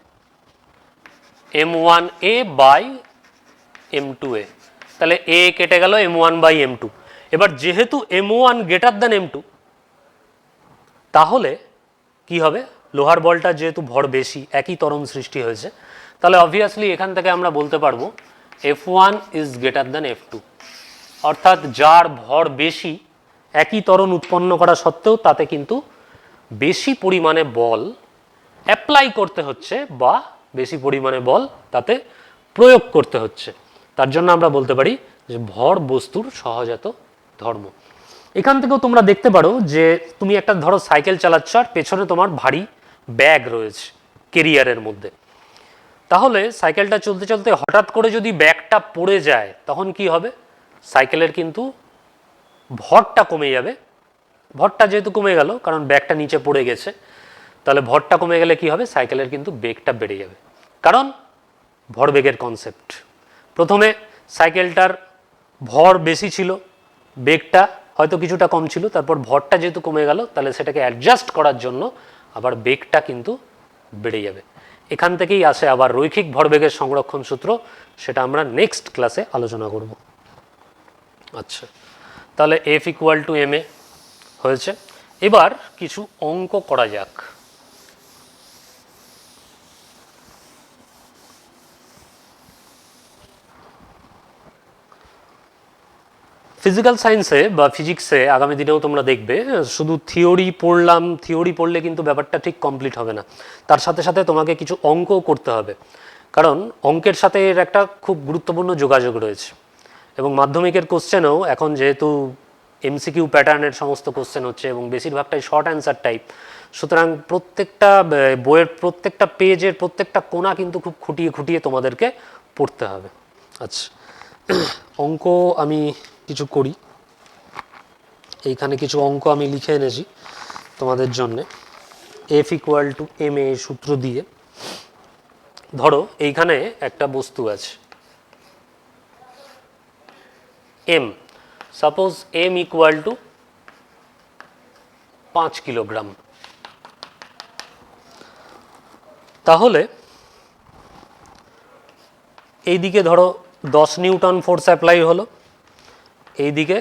m1a by m2a। তাহলে a কেটে গেল, m1 বাই m2। এবার যেহেতু m1 গ্রেটার দেন m2, তাহলে কি হবে? লোহার বলটা যেহেতু ভর বেশি, একই ত্বরণ সৃষ্টি হয়েছে, তাহলে অবভিয়াসলি এখান থেকে আমরা বলতে পারবো F1 is greater than F2। অর্থাৎ যার ভর বেশি একই ত্বরণ উৎপন্ন করা সত্ত্বেও তাতে কিন্তু বেশি পরিমাণে বল অ্যাপ্লাই করতে হচ্ছে বা বেশি পরিমাণে বল তাতে প্রয়োগ করতে হচ্ছে। তার জন্য আমরা বলতে পারি যে ভর বস্তুর সহজাত ধর্ম। এখান থেকেও তোমরা দেখতে পারো যে তুমি একটা ধরো সাইকেল চালাচ্ছ আর পেছনে তোমার ভারী ব্যাগ রয়েছে কেরিয়ারের মধ্যে, তাহলে সাইকেলটা চলতে চলতে হঠাৎ করে যদি ব্যাগটা পড়ে যায় তখন কি হবে? সাইকেলের কিন্তু ভরটা কমে যাবে। ভরটা যেহেতু কমে গেল কারণ ব্যাগটা নিচে পড়ে গেছে, তাহলে ভরটা কমে গেলে কি হবে? সাইকেলের কিন্তু বেগটা বেড়ে যাবে, কারণ ভরবেগের কনসেপ্ট। প্রথমে সাইকেলটার ভর বেশি ছিল, বেগটা হয়তো কিছুটা কম ছিল, তারপর ভরটা যেহেতু কমে গেল তাহলে সেটাকে অ্যাডজাস্ট করার জন্য আবার বেগটা কিন্তু বেড়ে যাবে। এখান থেকেই আসে আবার রৈখিক ভরবেগের সংরক্ষণ সূত্র, সেটা আমরা নেক্সট ক্লাসে আলোচনা করব। আচ্ছা, তাহলে F equal to M A হয়েছে। এবার কিছু অঙ্ক করা যাক। ফিজিক্যাল সায়েন্সে বা ফিজিক্সে আগামী দিনেও তোমরা দেখবে শুধু থিওরি পড়লাম, থিওরি পড়লে কিন্তু ব্যাপারটা ঠিক কমপ্লিট হবে না, তার সাথে সাথে তোমাকে কিছু অঙ্কও করতে হবে, কারণ অঙ্কের সাথে এর একটা খুব গুরুত্বপূর্ণ যোগাযোগ রয়েছে। এবং মাধ্যমিকের কোশ্চেনেও এখন যেহেতু এমসিকিউ প্যাটার্নের সমস্ত কোশ্চেন হচ্ছে এবং বেশিরভাগটাই শর্ট অ্যান্সার টাইপ, সুতরাং প্রত্যেকটা বইয়ের প্রত্যেকটা পেজের প্রত্যেকটা কোণা কিন্তু খুব খুঁটিয়ে খুঁটিয়ে তোমাদেরকে পড়তে হবে। আচ্ছা, অঙ্ক আমি কিছু করি, এইখানে কিছু অঙ্ক আমি লিখে এনেছি তোমাদের জন্যে। F equal to M a সূত্র দিয়ে ধরো এইখানে একটা বস্তু আছে m, suppose m equal to 5 kilogram. তাহলে এইদিকে ধরো 10 নিউটন ফোর্স অ্যাপ্লাই হলো, এইদিকে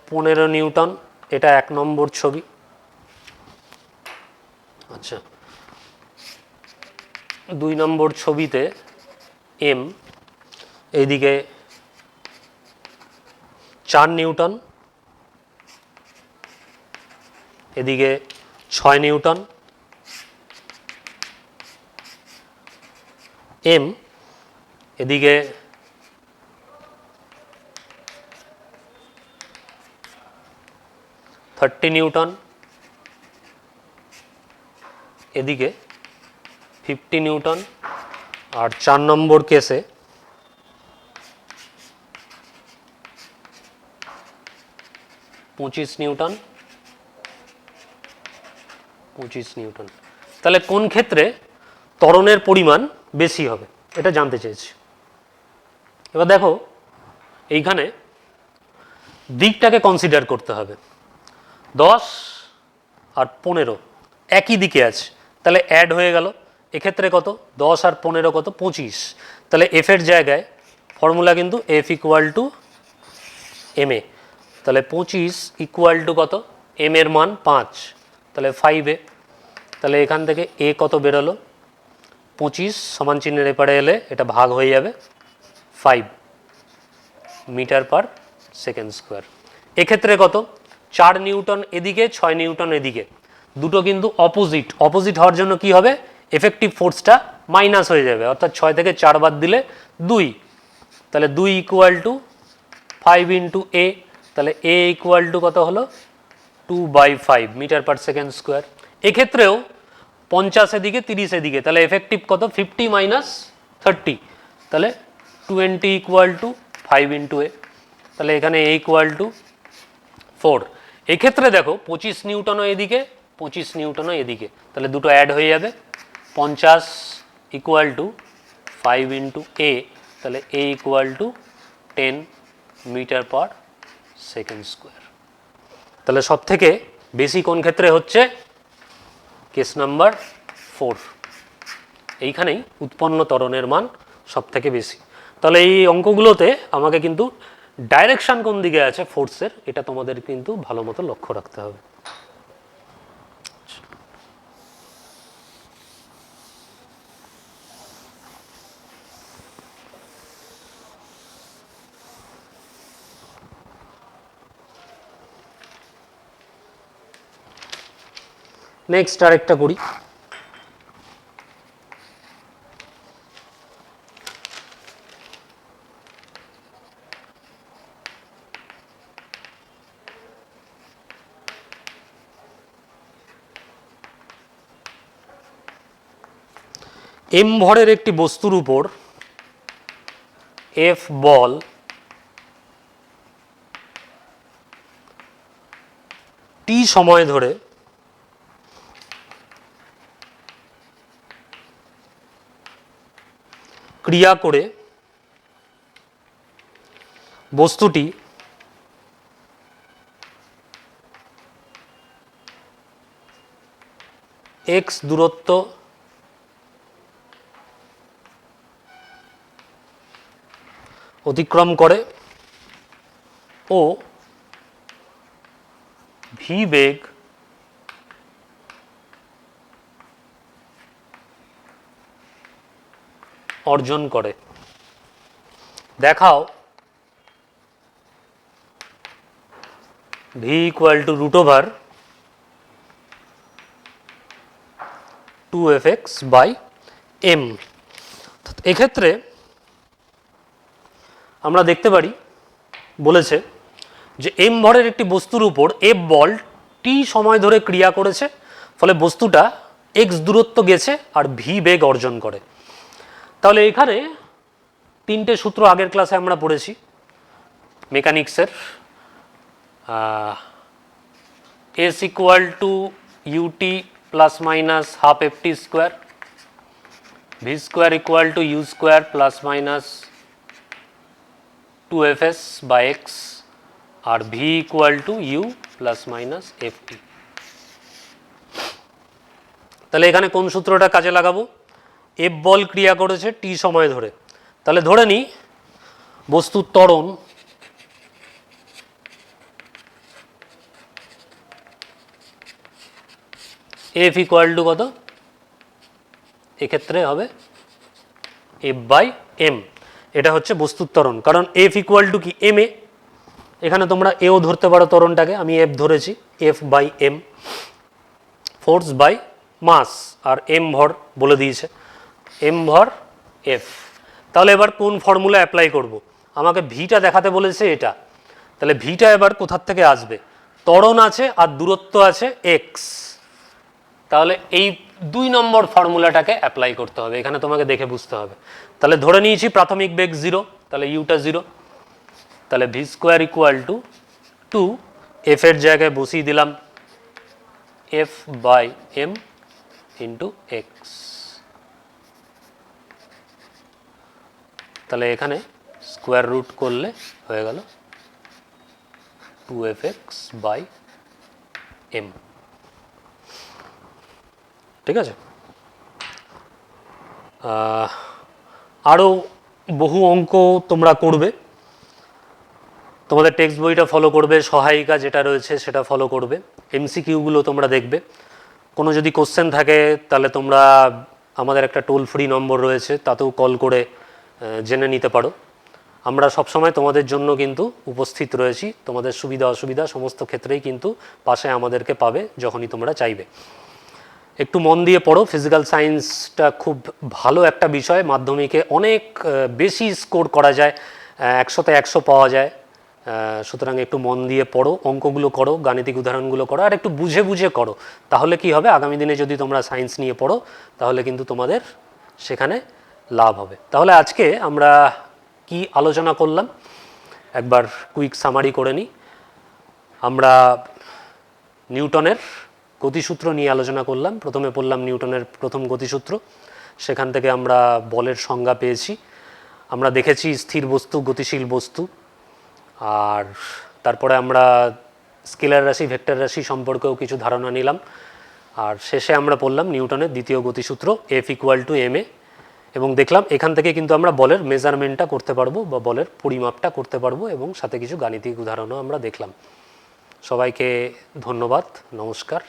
15 নিউটন, এটা 1 নম্বর ছবি। আচ্ছা, 2 নম্বর ছবিতে এম, এইদিকে 4 নিউটন, এদিকে 6 নিউটন। এম এদিকে 30 নিউটন, এদিকে 50 নিউটন, আর 4 নম্বর কেসে 25 নিউটন, 25 নিউটন। তাহলে কোন ক্ষেত্রে ত্বরণের পরিমাণ বেশি হবে এটা জানতে চেয়েছি। এবার দেখো এইখানে দিকটাকে কনসিডার করতে হবে। 10 আর 15 একই দিকে আছে, তাহলে অ্যাড হয়ে গেল। এক্ষেত্রে কত? 10 আর 15 কত? 25। তাহলে এফ এর জায়গায় ফর্মুলা কিন্তু F equal to M A. তাহলে 25 ইকুয়াল টু কত? এম এর মান 5, তাহলে 5 এ। তাহলে এখান থেকে এ কত বেরোলো? 25 সমান চিহ্নের এপারে এলে এটা ভাগ হয়ে যাবে 5 মিটার পার সেকেন্ড স্কোয়ার। এক্ষেত্রে কত? 4 নিউটন এদিকে, 6 নিউটন এদিকে, দুটো কিন্তু অপোজিট। অপোজিট হওয়ার জন্য কি হবে? এফেক্টিভ ফোর্সটা মাইনাস হয়ে যাবে, অর্থাৎ 6 থেকে 4 বাদ দিলে 2। তাহলে 2 ইকুয়াল টু 5 ইন্টু এ, তাহলে এ ইকুয়াল টু কত হলো? 2/5 মিটার পার সেকেন্ড স্কোয়ার। এক্ষেত্রেও 50 এদিকে, 30 এদিকে, তাহলে এফেক্টিভ কত? 50 মাইনাস 30, তাহলে 20 ইকুয়াল টু 5 ইন্টু এ। তাহলে এখানে এ ইকুয়াল টু 4। এক্ষেত্রে দেখো 25 নিউটনও এদিকে, 25 নিউটনও এদিকে, তাহলে দুটো অ্যাড হয়ে যাবে। 50 ইকুয়াল টু 5 ইন্টু এ, তাহলে A equal to 10 metre per second square. তাহলে সব থেকে বেশি কোন ক্ষেত্রে হচ্ছে? Case number 4। এইখানেই উৎপন্ন ত্বরণের মান সব থেকে বেশি। তাহলে এই অঙ্কগুলোতে আমাকে কিন্তু ডাইরেকশন কোন দিকে আছে ফোর্সের, এটা তোমাদের কিন্তু ভালো মতো লক্ষ্য রাখতে হবে। নেক্সট আরেকটা করি। এম ভরের একটি বস্তুর উপর এফ বল টি সময় ধরে ক্রিয়া করে বস্তুটি এক্স দূরত্ব অতিক্রম করে ও ভি বেগ অর্জন করে। দেখাও v equal to root over 2fx by m. এক্ষেত্রে আমরা দেখতে পারি বলেছে যে এম ভরের একটি বস্তুর উপর এফ বল টি সময় ধরে ক্রিয়া করেছে, ফলে বস্তুটা এক্স দূরত্ব গেছে আর ভি বেগ অর্জন করে। তাহলে এখানে তিনটে সূত্র আগের ক্লাসে আমরা পড়েছি মেকানিক্সের। S equal to ut plus minus half f t square, v square equal to u square plus minus 2fs by x, আর v equal to u plus minus f t. তাহলে এখানে কোন সূত্রটা কাজে লাগাবো? এফ বল ক্রিয়া করেছে টি সময় ধরে, তাহলে ধরে নিই বস্তুর ত্বরণ এফ ইকুয়াল টু কত? এক্ষেত্রে হবে এফ বাই এম। এটা হচ্ছে বস্তুর ত্বরণ, কারণ এফ ইকুয়াল টু কি এম এ। এখানে তোমরা এও ধরতে পারো ত্বরণটাকে, আমি এফ ধরেছি, f by m. Force by mass, আর এম ভর বলে দিয়েছে, এম ভর এফ। তাহলে এবার কোন ফর্মুলা অ্যাপ্লাই করব? আমাকে ভিটা দেখাতে বলেছে এটা, তাহলে ভিটা এবার কোথার থেকে আসবে? ত্বরণ আছে আর দূরত্ব আছে এক্স, তাহলে এই 2 নম্বর ফর্মুলাটাকে অ্যাপ্লাই করতে হবে। এখানে তোমাকে দেখে বুঝতে হবে। তাহলে ধরে নিয়েছি প্রাথমিক বেগ 0, তাহলে ইউটা 0, তাহলে v square equal to 2 f এর জায়গায় বসিয়ে দিলাম f by m into x. তাহলে এখানে স্কোয়ার রুট করলে হয়ে গেল 2fx বাই এম। ঠিক আছে, আরও বহু অঙ্ক তোমরা করবে, তোমাদের টেক্সট বইটা ফলো করবে, সহায়িকা যেটা রয়েছে সেটা ফলো করবে, এমসিকিউগুলো তোমরা দেখবে। কোনো যদি কোশ্চেন থাকে তাহলে তোমরা আমাদের একটা টোল ফ্রি নম্বর রয়েছে, তাতেও কল করে জেনে নিতে পারো। আমরা সবসময় তোমাদের জন্য কিন্তু উপস্থিত রয়েছি, তোমাদের সুবিধা অসুবিধা সমস্ত ক্ষেত্রেই কিন্তু পাশে আমাদেরকে পাবে যখনই তোমরা চাইবে। একটু মন দিয়ে পড়ো, ফিজিক্যাল সায়েন্সটা খুব ভালো একটা বিষয়, মাধ্যমিকে অনেক বেশি স্কোর করা যায়, 100তে 100 পাওয়া যায়। সুতরাং একটু মন দিয়ে পড়ো, অঙ্কগুলো করো, গাণিতিক উদাহরণগুলো করো, আর একটু বুঝে বুঝে করো। তাহলে কি হবে, আগামী দিনে যদি তোমরা সায়েন্স নিয়ে পড়ো তাহলে কিন্তু তোমাদের সেখানে লাভ হবে। তাহলে আজকে আমরা কি আলোচনা করলাম একবার কুইক সামারি করে নিই। আমরা নিউটনের গতিসূত্র নিয়ে আলোচনা করলাম। প্রথমে পড়লাম নিউটনের প্রথম গতিসূত্র, সেখান থেকে আমরা বলের সংজ্ঞা পেয়েছি। আমরা দেখেছি স্থির বস্তু, গতিশীল বস্তু, আর তারপরে আমরা স্কেলার রাশি, ভেক্টর রাশি সম্পর্কেও কিছু ধারণা নিলাম। আর শেষে আমরা পড়লাম নিউটনের দ্বিতীয় গতিসূত্র F equal to M A, এবং দেখলাম এখান থেকে কিন্তু আমরা বলের মেজারমেন্টটা করতে পারবো বা বলের পরিমাপটা করতে পারবো, এবং সাথে কিছু গাণিতিক উদাহরণও আমরা দেখলাম। সবাইকে ধন্যবাদ, নমস্কার।